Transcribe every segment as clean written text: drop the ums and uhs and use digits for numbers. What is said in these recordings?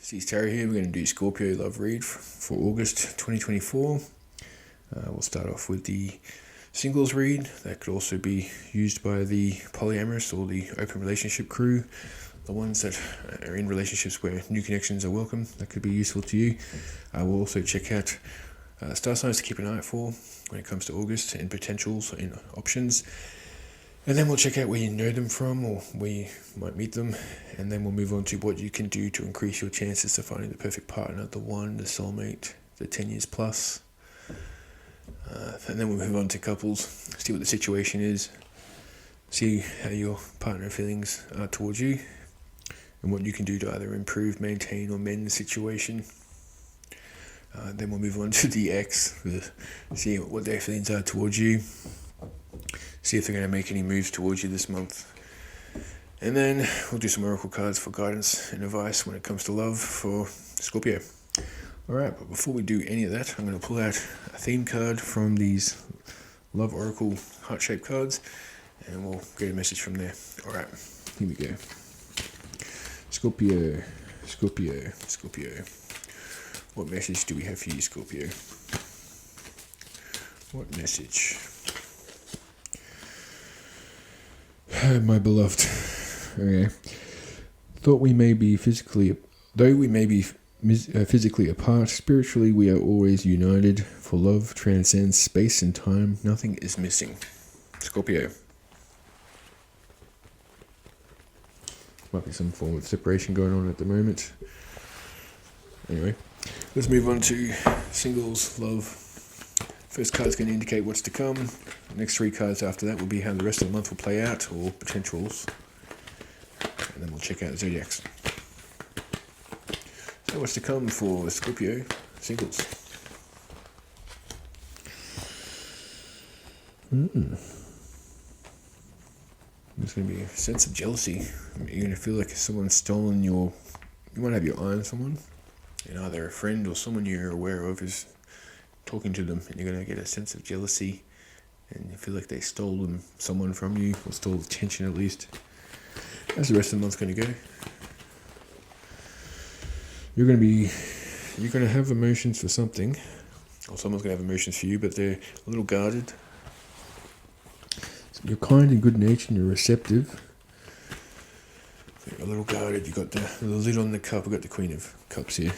C's Tarot here. We're going to do Scorpio love read for August 2024. We'll start off with the singles read. That could also be used by the polyamorous or the open relationship crew, the ones that are in relationships where new connections are welcome. That could be useful to you. We'll also check out star signs to keep an eye out for when it comes to August and potentials and options. And then we'll check out where you know them from or where you might meet them. And then we'll move on to what you can do to increase your chances of finding the perfect partner, the one, the soulmate, the 10 years plus. And then we'll move on to couples, see what the situation is, see how your partner feelings are towards you, and what you can do to either improve, maintain, or mend the situation. Then we'll move on to the ex, see what their feelings are towards you. See if they're going to make any moves towards you this month. And then we'll do some oracle cards for guidance and advice when it comes to love for Scorpio. Alright, but before we do any of that, I'm going to pull out a theme card from these love oracle heart-shaped cards, and we'll get a message from there. Alright, here we go. Scorpio. What message do we have for you, Scorpio? What message? My beloved. Okay. Though we may be physically apart, spiritually we are always united. For love transcends space and time. Nothing is missing. Scorpio. Might be some form of separation going on at the moment. Anyway, let's move on to singles love. First card's going to indicate what's to come. The next three cards after that will be how the rest of the month will play out, or potentials. And then we'll check out the zodiacs. So what's to come for Scorpio singles? There's going to be a sense of jealousy. You're going to feel like someone's stolen you might have your eye on someone, and either a friend or someone you're aware of is talking to them, and you're going to get a sense of jealousy, and you feel like they stole someone from you, or stole attention at least. How's the rest of the month going to go? You're going to have emotions for something, or someone's going to have emotions for you, but they're a little guarded. You're kind and good-natured, and you're receptive. You're a little guarded. You've got the lid on the cup. We've got the Queen of Cups here.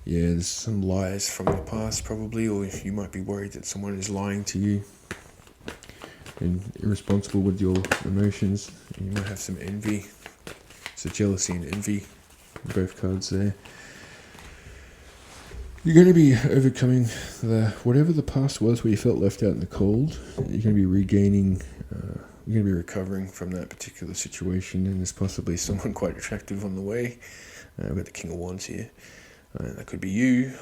Yeah, there's some lies from the past probably, or you might be worried that someone is lying to you and irresponsible with your emotions. You might have some envy. So jealousy and envy, both cards there. You're going to be overcoming whatever the past was where you felt left out in the cold. You're going to be regaining, you're going to be recovering from that particular situation, and there's possibly someone quite attractive on the way. I've got the King of Wands here. That could be you,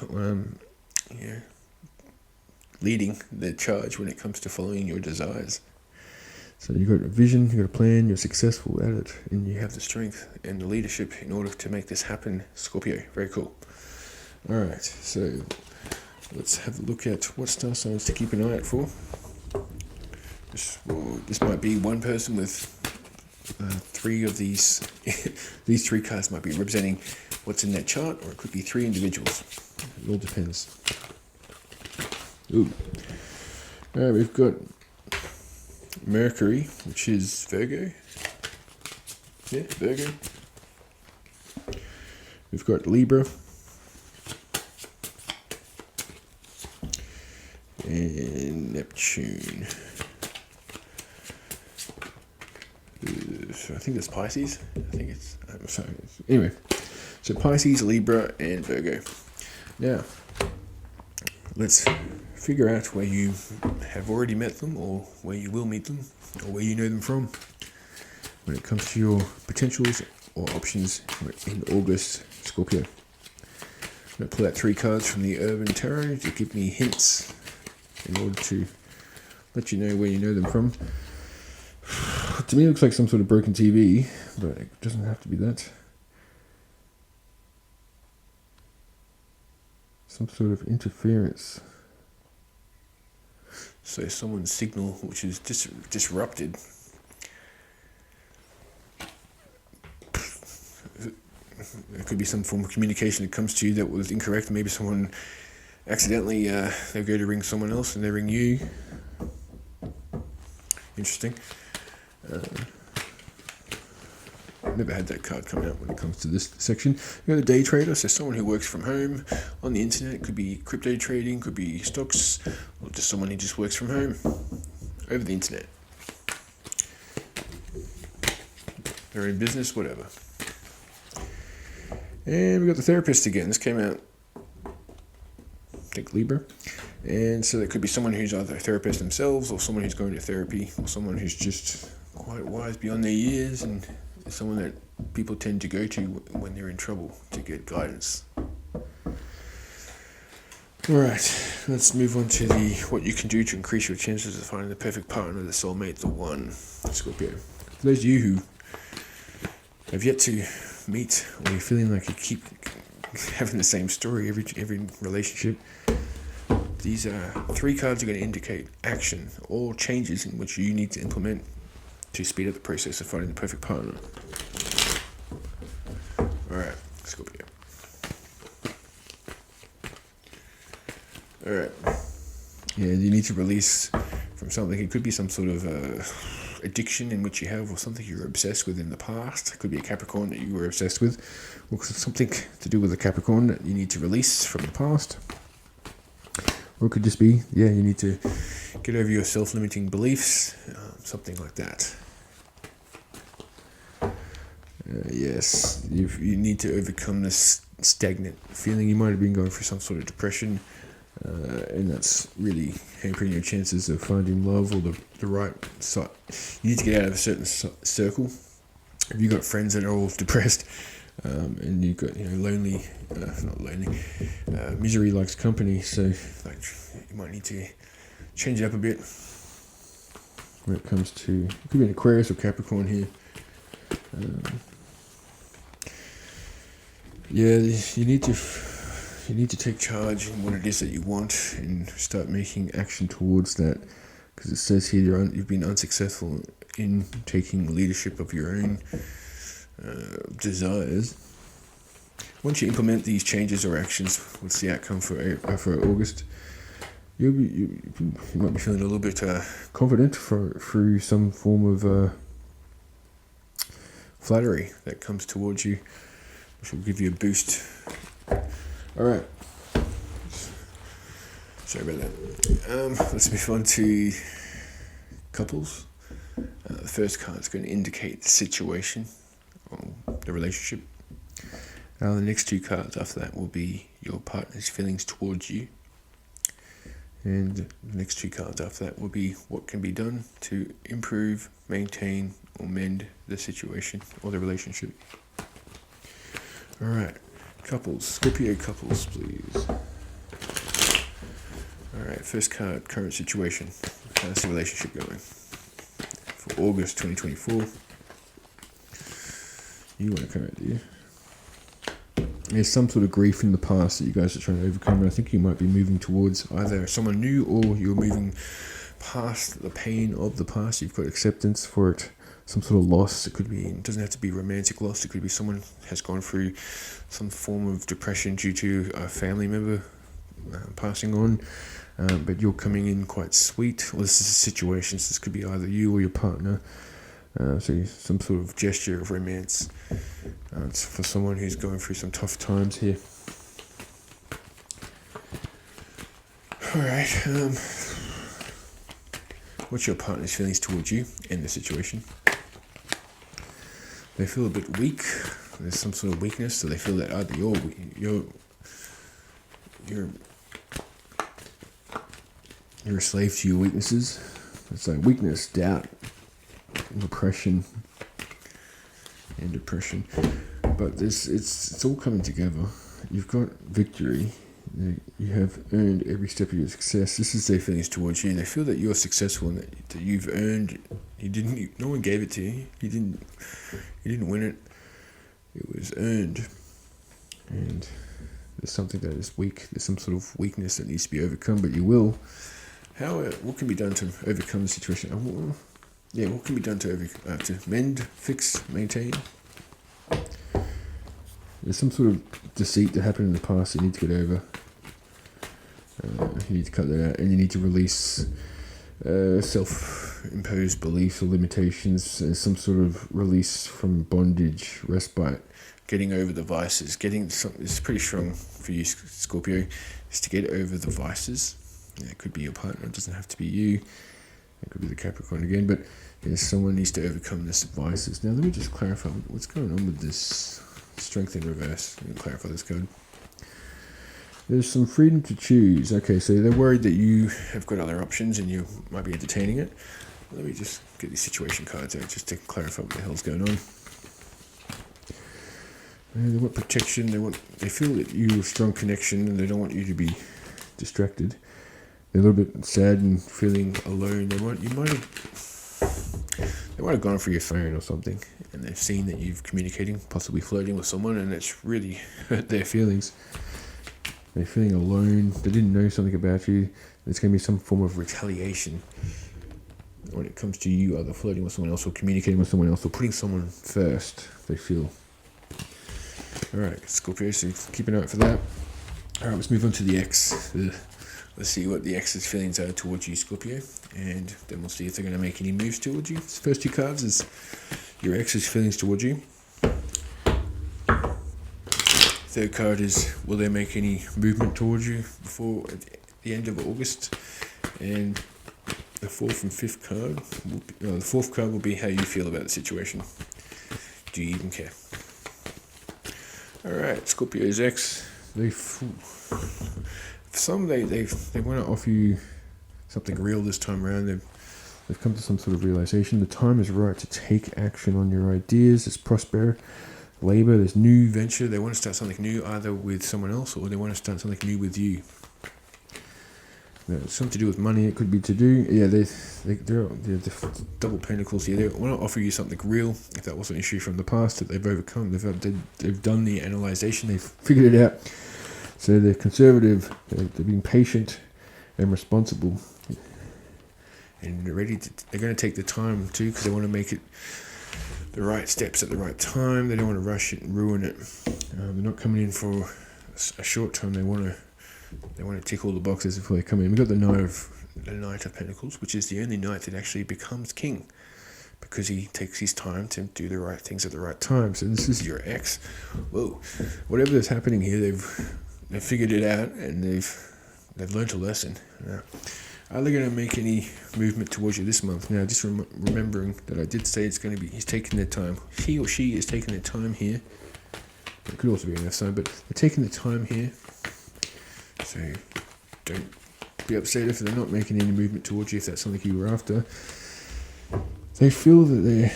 leading the charge when it comes to following your desires. So you've got a vision, you've got a plan, you're successful at it, and you have the strength and the leadership in order to make this happen, Scorpio. Very cool. Alright, so let's have a look at what star signs to keep an eye out for. This might be one person with three of these. These three cards might be representing what's in that chart, or it could be three individuals. It all depends. Ooh. Alright, we've got Mercury, which is Virgo. Yeah, Virgo. We've got Libra. And Neptune. So I think that's Pisces. I'm sorry. Anyway, so Pisces, Libra, and Virgo. Now, let's figure out where you have already met them, or where you will meet them, or where you know them from when it comes to your potentials or options in August, Scorpio. I'm going to pull out three cards from the Urban Tarot to give me hints in order to let you know where you know them from. To me, it looks like some sort of broken TV, but it doesn't have to be that. Some sort of interference. So someone's signal which is disrupted. There could be some form of communication that comes to you that was incorrect. Maybe someone accidentally, they go to ring someone else and they ring you. Interesting. Never had that card come out when it comes to this section. You got the day trader, so someone who works from home on the internet. It could be crypto trading, could be stocks, or just someone who just works from home over the internet. They're in business, whatever. And we got the therapist again. This came out, I think, Libra. And so there could be someone who's either a therapist themselves, or someone who's going to therapy, or someone who's just quite wise beyond their years, and someone that people tend to go to when they're in trouble to get guidance. Alright, let's move on to what you can do to increase your chances of finding the perfect partner, the soulmate, the one, Scorpio. For those of you who have yet to meet, or you're feeling like you keep having the same story every relationship, these 3 cards are going to indicate action or changes in which you need to implement to speed up the process of finding the perfect partner. Alright, Scorpio. Alright. Yeah, you need to release from something. It could be some sort of addiction in which you have, or something you were obsessed with in the past. It could be a Capricorn that you were obsessed with, or something to do with a Capricorn that you need to release from the past. Or it could just be, you need to get over your self-limiting beliefs, something like that. Yes, you need to overcome this stagnant feeling. You might have been going through some sort of depression, and that's really hampering your chances of finding love or the right side. You need to get out of a certain circle. If you've got friends that are all depressed, and you've got lonely, not lonely, misery likes company, so like you might need to change it up a bit when it comes to, it could be an Aquarius or Capricorn here. You need to take charge in what it is that you want and start making action towards that, because it says here you've been unsuccessful in taking leadership of your own desires. Once you implement these changes or actions, what's the outcome for August? You might be feeling a little bit confident through some form of flattery that comes towards you, which will give you a boost. Alright. Sorry about that. Let's move on to couples. The first card is going to indicate the situation or the relationship. The next 2 cards after that will be your partner's feelings towards you. And the next 2 cards after that will be what can be done to improve, maintain, or mend the situation or the relationship. Alright, couples, Scorpio couples, please. Alright, first card, current situation. How's the relationship going? For August 2024. You want to come out, do you? There's some sort of grief in the past that you guys are trying to overcome, and I think you might be moving towards either someone new, or you're moving past the pain of the past. You've got acceptance for it, some sort of loss. It could be, it doesn't have to be romantic loss. It could be someone has gone through some form of depression due to a family member passing on, but you're coming in quite sweet. Well, this is a situation, so this could be either you or your partner. So some sort of gesture of romance. It's for someone who's going through some tough times here. Alright, what's your partner's feelings towards you and the situation? They feel a bit weak. There's some sort of weakness, so they feel that either you're a slave to your weaknesses. It's like weakness, doubt, repression, and depression. But it's all coming together. You've got victory. You have earned every step of your success. This is their feelings towards you. They feel that you're successful and that you've earned. No one gave it to you. You didn't win it. It was earned. And there's something that is weak. There's some sort of weakness that needs to be overcome, but you will. What can be done to overcome the situation? What can be done to mend, fix, maintain? There's some sort of deceit that happened in the past that you need to get over. You need to cut that out, and you need to release self-imposed beliefs or limitations, and some sort of release from bondage, respite, getting over the vices. It's pretty strong for you, Scorpio, is to get over the vices. It could be your partner, it doesn't have to be you. It could be the Capricorn again, but someone needs to overcome this vices. Now, let me just clarify what's going on with this Strength in reverse. Let me clarify this card. There's some freedom to choose. Okay, so they're worried that you have got other options and you might be entertaining it. Let me just get these situation cards out just to clarify what the hell's going on. They want protection. They feel that you have a strong connection and they don't want you to be distracted. They're a little bit sad and feeling alone. They might have gone for your phone or something, and they've seen that you've communicating, possibly flirting with someone, and it's really hurt their feelings. They're feeling alone. They didn't know something about you. There's going to be some form of retaliation when it comes to you either flirting with someone else or communicating with someone else or putting someone first, they feel. Alright, Scorpio, so keep an eye out for that. Alright, let's move on to the X. Let's see what the X's feelings are towards you, Scorpio, and then we'll see if they're going to make any moves towards you. This first two cards is your X's feelings towards you. Third card is, will they make any movement towards you before the end of August? And the fourth and fifth card, the fourth card will be how you feel about the situation. Do you even care? Alright, Scorpio's X, they want to offer you something real this time around. They've come to some sort of realization. The time is right to take action on your ideas. It's prosper, labor, there's new venture. They want to start something new either with someone else or they want to start something new with you. It's something to do with money. It could be to do. Yeah, they're double pentacles here. They want to offer you something real. If that was an issue from the past that they've overcome, they've done the analyzation. They've figured it out. So they're conservative. They're being patient and responsible, and they're going to take the time too because they want to make it the right steps at the right time. They don't want to rush it and ruin it. They're not coming in for a short time. They want to tick all the boxes before they come in. We've got the Knight of Pentacles, which is the only knight that actually becomes king because he takes his time to do the right things at the right time. So this is your ex. Whoa, whatever is happening here, they've figured it out and they've learned a lesson. Now, are they going to make any movement towards you this month? Now, just remembering that I did say it's going to be, he's taking their time. He or she is taking their time here. It could also be an F sign, but they're taking the time here. So don't be upset if they're not making any movement towards you, if that's something you were after. They feel that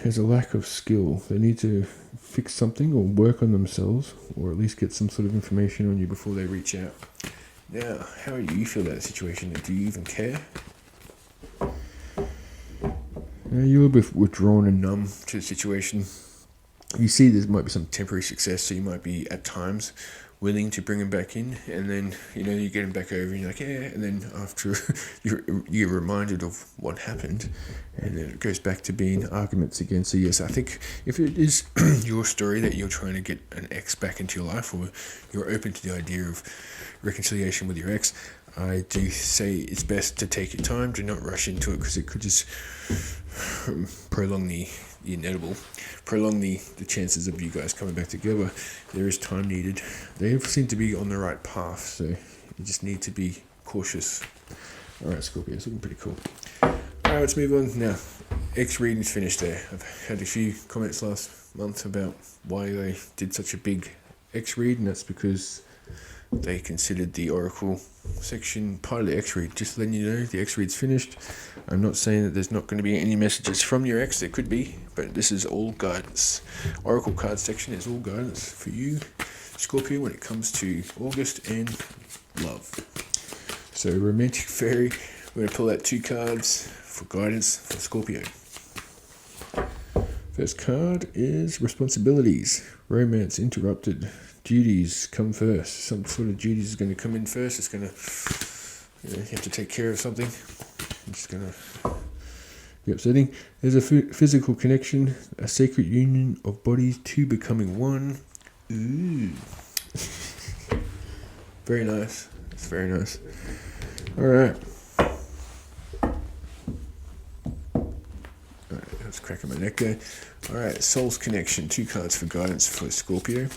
there's a lack of skill. They need to fix something or work on themselves, or at least get some sort of information on you before they reach out. Now, how do you feel about the situation? Do you even care? You're a little bit withdrawn and numb to the situation. You see there might be some temporary success, so you might be at times willing to bring him back in, and then you get him back over and you're like, yeah, and then after you're reminded of what happened, and then it goes back to being arguments again. So yes, I think if it is your story that you're trying to get an ex back into your life, or you're open to the idea of reconciliation with your ex, I do say it's best to take your time, to not rush into it, because it could just prolong the inevitable, prolong the chances of you guys coming back together. There is time needed. They seem to be on the right path, so you just need to be cautious. Alright, Scorpio, it's looking pretty cool. Alright, let's move on. Now, X reading's finished there. I've had a few comments last month about why they did such a big X read, and that's because they considered the Oracle section part of the X-read. Just letting you know, the X-read's finished. I'm not saying that there's not going to be any messages from your ex. There could be, but this is all guidance. Oracle card section is all guidance for you, Scorpio, when it comes to August and love. So, Romantic Fairy, we're going to pull out 2 cards for guidance for Scorpio. First card is Responsibilities. Romance interrupted. Duties come first. Some sort of duties is going to come in first. It's going to, you have to take care of something. It's going to be upsetting. There's a physical connection, a sacred union of bodies, 2 becoming one. Ooh. Very nice. It's very nice. Alright. I was cracking my neck there. Alright, Soul's Connection. 2 cards for guidance for Scorpio.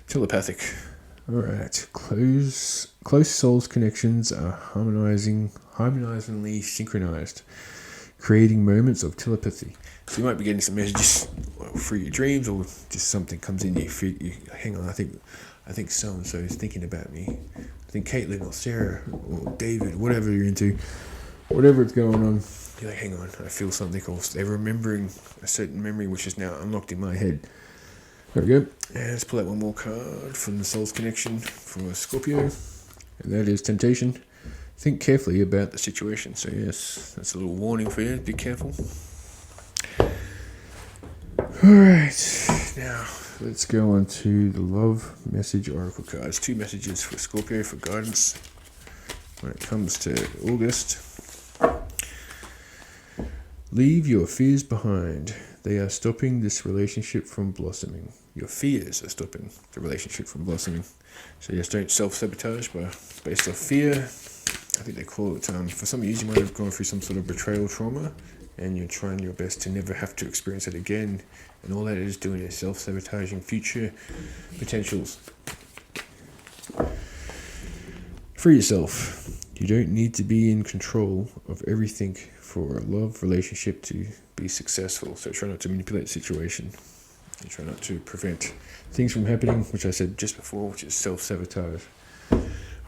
Telepathic. Alright. Close souls connections are harmonizingly synchronized, creating moments of telepathy. So you might be getting some messages through your dreams, or just something comes in you. Hang on, I think so and so is thinking about me. I think Caitlin or Sarah or David, whatever you're into, whatever is going on. You're like, hang on, I feel something. Or they're remembering a certain memory which is now unlocked in my head. There we go. And let's pull out one more card from the Soul's Connection for Scorpio, and that is Temptation. Think carefully about the situation. So yes, that's a little warning for you. Be careful. Alright, now let's go on to the Love Message Oracle cards. 2 messages for Scorpio for guidance when it comes to August. Leave your fears behind. They are stopping this relationship from blossoming. Your fears are stopping the relationship from blossoming. So yes, don't self-sabotage based off fear. I think they call it, for some of you might have gone through some sort of betrayal trauma, and you're trying your best to never have to experience it again. And all that is doing is self-sabotaging future potentials. Free yourself. You don't need to be in control of everything for a love relationship to be successful. So try not to manipulate the situation. And try not to prevent things from happening, which I said just before, which is self-sabotage.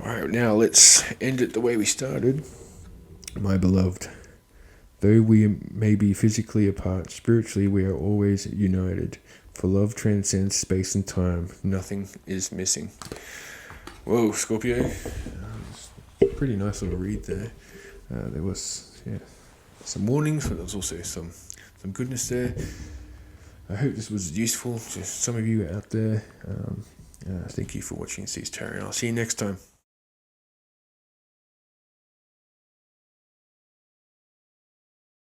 Alright, now let's end it the way we started. My beloved, though we may be physically apart, spiritually we are always united. For love transcends space and time. Nothing is missing. Whoa, Scorpio. Pretty nice little read there. There was some warnings, but there was also some goodness there. I hope this was useful to some of you out there. Thank you for watching C's Tarot, and I'll see you next time.